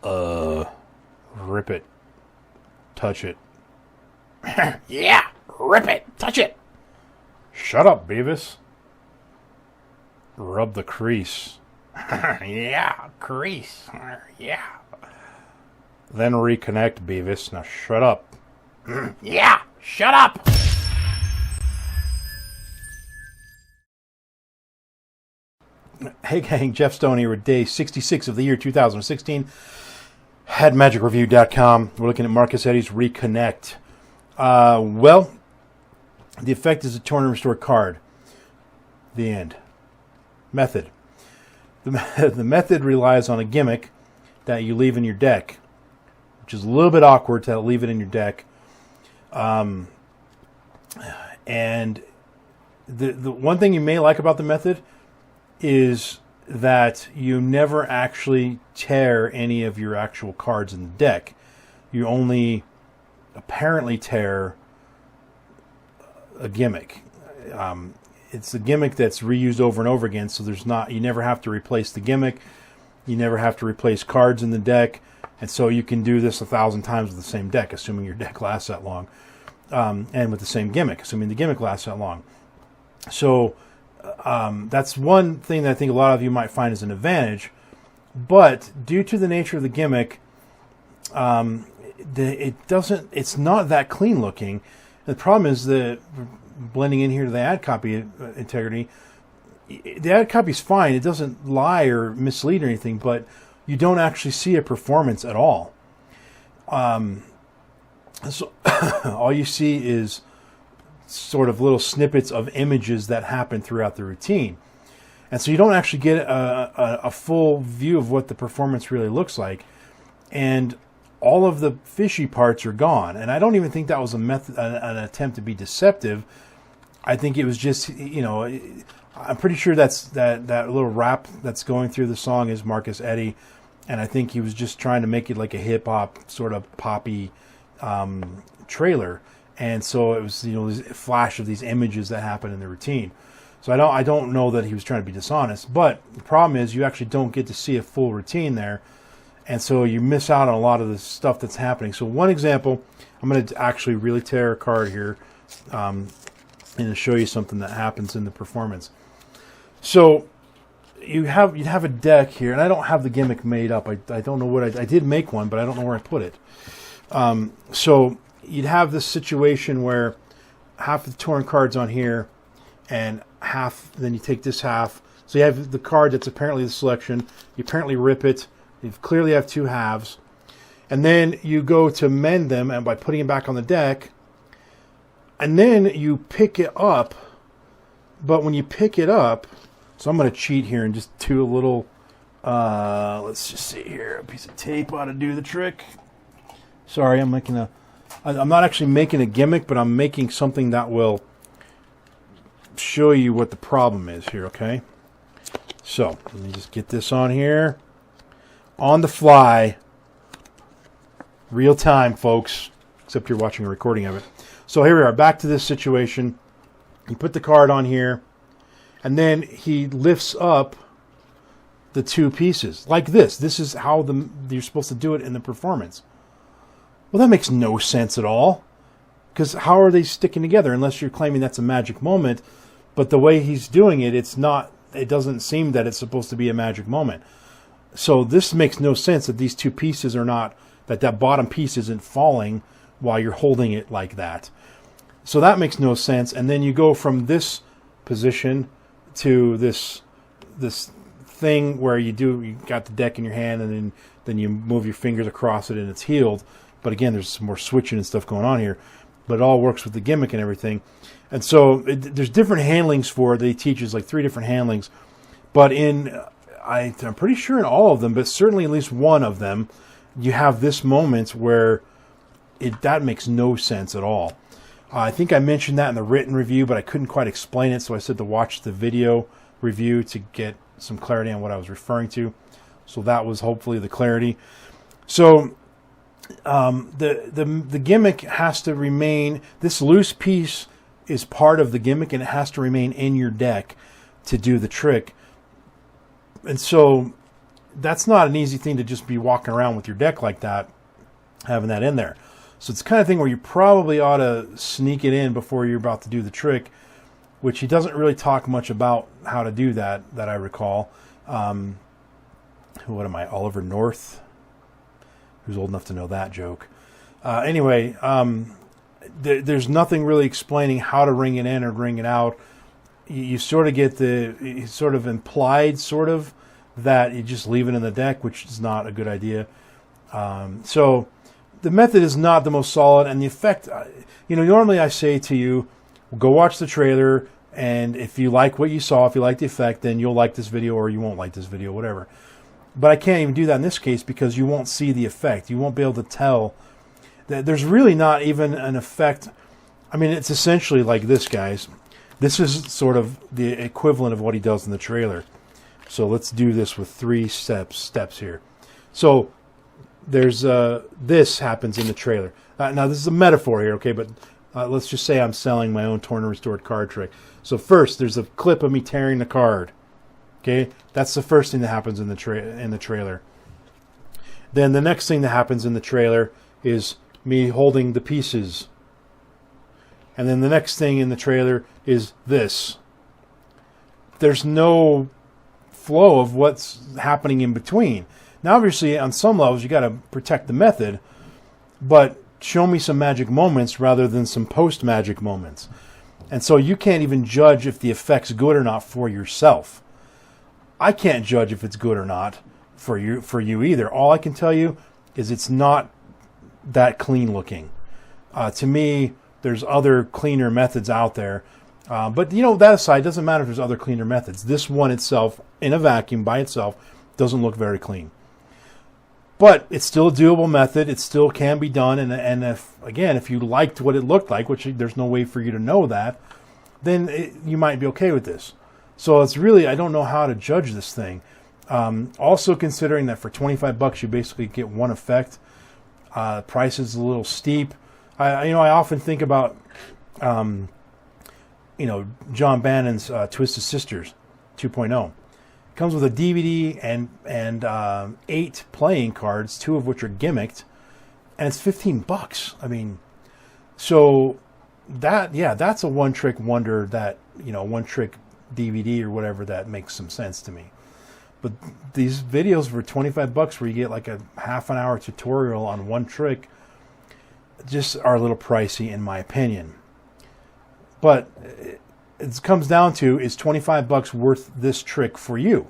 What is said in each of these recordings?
Rip it. Touch it. Yeah, rip it, touch it. Shut up, Beavis. Rub the crease. Yeah, crease. Yeah. Then reconnect, Beavis. Now shut up. Yeah, shut up. Hey gang, Jeff Stone here with day 66 of the year 2016. HeadMagicReview.com. We're looking at Marcus Eddy's Reconnect. Well, the effect is a torn and restored card. The end. Method. The method relies on a gimmick that you leave in your deck, which is a little bit awkward to leave it in your deck. And the one thing you may like about the method is that you never actually tear any of your actual cards in the deck. You only apparently tear a gimmick. It's a gimmick that's reused over and over again, so you never have to replace the gimmick. You never have to replace cards in the deck, and so you can do this 1,000 times with the same deck, assuming your deck lasts that long, and with the same gimmick, assuming the gimmick lasts that long. So that's one thing that I think a lot of you might find as an advantage, but due to the nature of the gimmick, it's not that clean looking. The problem is that blending in here to the ad copy integrity, the ad copy is fine. It doesn't lie or mislead or anything, but you don't actually see a performance at all. So all you see is sort of little snippets of images that happen throughout the routine. And so you don't actually get a full view of what the performance really looks like. And all of the fishy parts are gone. And I don't even think that was an attempt to be deceptive. I think it was just, I'm pretty sure that little rap that's going through the song is Marcus Eddy. And I think he was just trying to make it like a hip-hop sort of poppy trailer. And so it was, this flash of these images that happen in the routine. So I don't know that he was trying to be dishonest. But the problem is you actually don't get to see a full routine there. And so you miss out on a lot of the stuff that's happening. So one example, I'm going to actually really tear a card here and to show you something that happens in the performance. So you'd have a deck here, and I don't have the gimmick made up. I don't know what I did make one, but I don't know where I put it. So you'd have this situation where half the torn cards on here, and half. Then you take this half. So you have the card that's apparently the selection. You apparently rip it. You clearly have two halves, and then you go to mend them, and by putting it back on the deck, and then you pick it up. But when you pick it up, so I'm going to cheat here and just do a little. Let's just see here. A piece of tape ought to do the trick. Sorry, I'm not actually making a gimmick, but I'm making something that will show you what the problem is here, okay? So, let me just get this on here. On the fly. Real time, folks. Except you're watching a recording of it. So here we are, back to this situation. You put the card on here, and then he lifts up the two pieces. Like this. This is how you're supposed to do it in the performance. Well, that makes no sense at all. Because how are they sticking together unless you're claiming that's a magic moment? But the way he's doing it, it doesn't seem that it's supposed to be a magic moment. So this makes no sense that these two pieces are not, that bottom piece isn't falling while you're holding it like that. So that makes no sense. And then you go from this position to this thing where you got the deck in your hand, and then you move your fingers across it and it's healed. But again, there's some more switching and stuff going on here. But it all works with the gimmick and everything. And so there's different handlings for it. They teach us like 3 different handlings. But I'm pretty sure in all of them, but certainly at least one of them, you have this moment where that makes no sense at all. I think I mentioned that in the written review, but I couldn't quite explain it, so I said to watch the video review to get some clarity on what I was referring to. So that was hopefully the clarity. So the gimmick has to remain, this loose piece is part of the gimmick, and it has to remain in your deck to do the trick. And so that's not an easy thing to just be walking around with your deck like that, having that in there. So it's the kind of thing where you probably ought to sneak it in before you're about to do the trick, which he doesn't really talk much about how to do that I recall. What am I, Oliver North? Who's old enough to know that joke? Anyway, there's nothing really explaining how to ring it in or ring it out. You sort of get the sort of implied sort of that you just leave it in the deck, which is not a good idea. So the method is not the most solid, and the effect, normally I say to you, go watch the trailer, and if you like what you saw, if you like the effect, then you'll like this video or you won't like this video, whatever. But I can't even do that in this case because you won't see the effect. You won't be able to tell. There's really not even an effect. I mean, it's essentially like this, guys. This is sort of the equivalent of what he does in the trailer. So let's do this with 3 steps here. So there's this happens in the trailer. Now this is a metaphor here, okay? But let's just say I'm selling my own torn and restored card trick. So first, there's a clip of me tearing the card. Okay, that's the first thing that happens in the trailer. Then the next thing that happens in the trailer is me holding the pieces. And then the next thing in the trailer is this. There's no flow of what's happening in between. Now, obviously, on some levels, you got to protect the method, but show me some magic moments rather than some post-magic moments. And so you can't even judge if the effect's good or not for yourself. I can't judge if it's good or not for you either. All I can tell you is it's not that clean looking. To me, there's other cleaner methods out there. But that aside, it doesn't matter if there's other cleaner methods. This one itself, in a vacuum by itself, doesn't look very clean. But it's still a doable method. It still can be done. And if you liked what it looked like, which there's no way for you to know that, then you might be okay with this. So it's really, I don't know how to judge this thing. Also considering that for $25 you basically get one effect. Price is a little steep. I often think about John Bannon's Twisted Sisters 2.0. It comes with a DVD and 8 playing cards, 2 of which are gimmicked, and it's $15. I mean, so that's a one-trick wonder that, one-trick DVD or whatever that makes some sense to me. But these videos for $25 where you get like a half an hour tutorial on one trick just are a little pricey in my opinion. But it comes down to, is $25 worth this trick for you?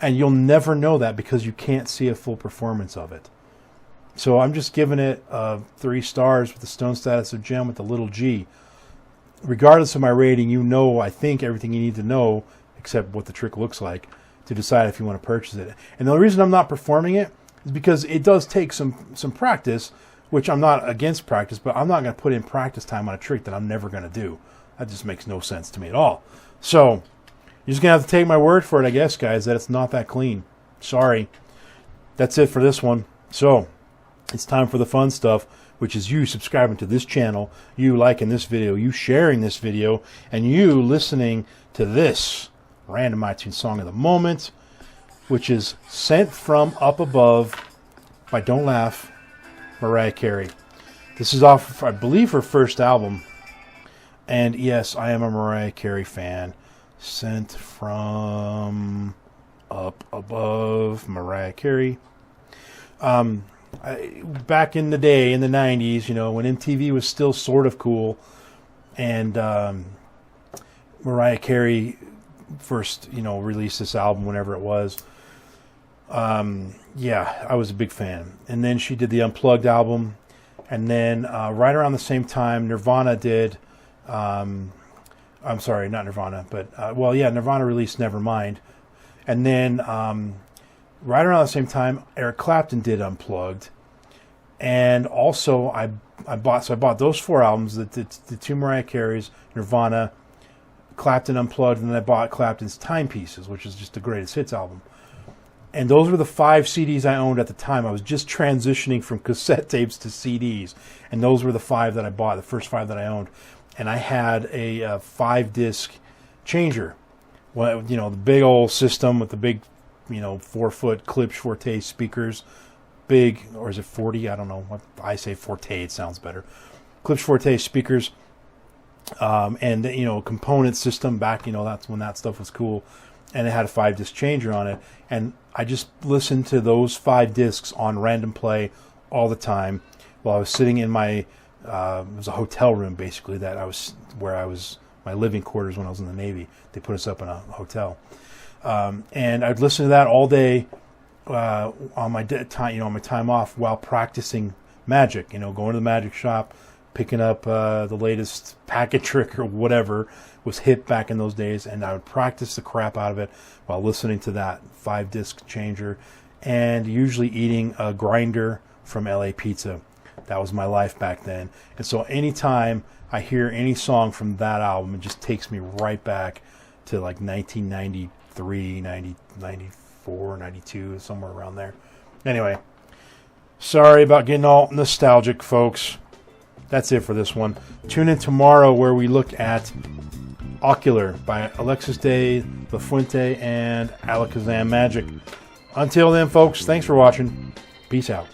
And you'll never know that because you can't see a full performance of it. So I'm just giving it 3 stars with the stone status of gem with the little g. Regardless of my rating, I think everything you need to know, except what the trick looks like, to decide if you want to purchase it. And the only reason I'm not performing it is because it does take some practice, which I'm not against practice, but I'm not going to put in practice time on a trick that I'm never going to do. That just makes no sense to me at all. So you're just going to have to take my word for it, I guess, guys, that it's not that clean. Sorry. That's it for this one. So it's time for the fun stuff, which is you subscribing to this channel, you liking this video, you sharing this video, and you listening to this random iTunes song of the moment, which is Sent From Up Above by Don't Laugh, Mariah Carey. This is off, I believe, her first album. And yes, I am a Mariah Carey fan. Sent From Up Above, Mariah Carey. Back in the day, in the 90s, when MTV was still sort of cool, and Mariah Carey first, released this album whenever it was. I was a big fan. And then she did the Unplugged album, and then right around the same time, Nirvana did. I'm sorry, not Nirvana, but Nirvana released Nevermind, and then right around the same time, Eric Clapton did Unplugged, and also I bought those 4 albums, the 2 Mariah Careys, Nirvana, Clapton Unplugged, and then I bought Clapton's Timepieces, which is just the greatest hits album. And those were the 5 CDs I owned at the time. I was just transitioning from cassette tapes to CDs, and those were the 5 that I bought, the first 5 that I owned. And I had a 5-disc changer, the big old system with the big 4-foot Klipsch Forte speakers, big, or is it 40? I don't know. What I say Forte, it sounds better. Klipsch Forte speakers, and component system back. That's when that stuff was cool, and it had a 5-disc changer on it. And I just listened to those 5 discs on random play all the time while I was sitting in my. It was a hotel room basically where I was my living quarters when I was in the Navy. They put us up in a hotel, and I'd listen to that all day on my time, on my time off while practicing magic. Going to the magic shop, picking up the latest packet trick or whatever was hip back in those days, and I would practice the crap out of it while listening to that 5-disc changer, and usually eating a grinder from LA Pizza. That was my life back then. And so anytime I hear any song from that album, it just takes me right back to like 1993, 94, 92, somewhere around there. Anyway, sorry about getting all nostalgic, folks. That's it for this one. Tune in tomorrow where we look at Ocular by Alexis de la Fuente and Alakazam Magic. Until then, folks, thanks for watching. Peace out.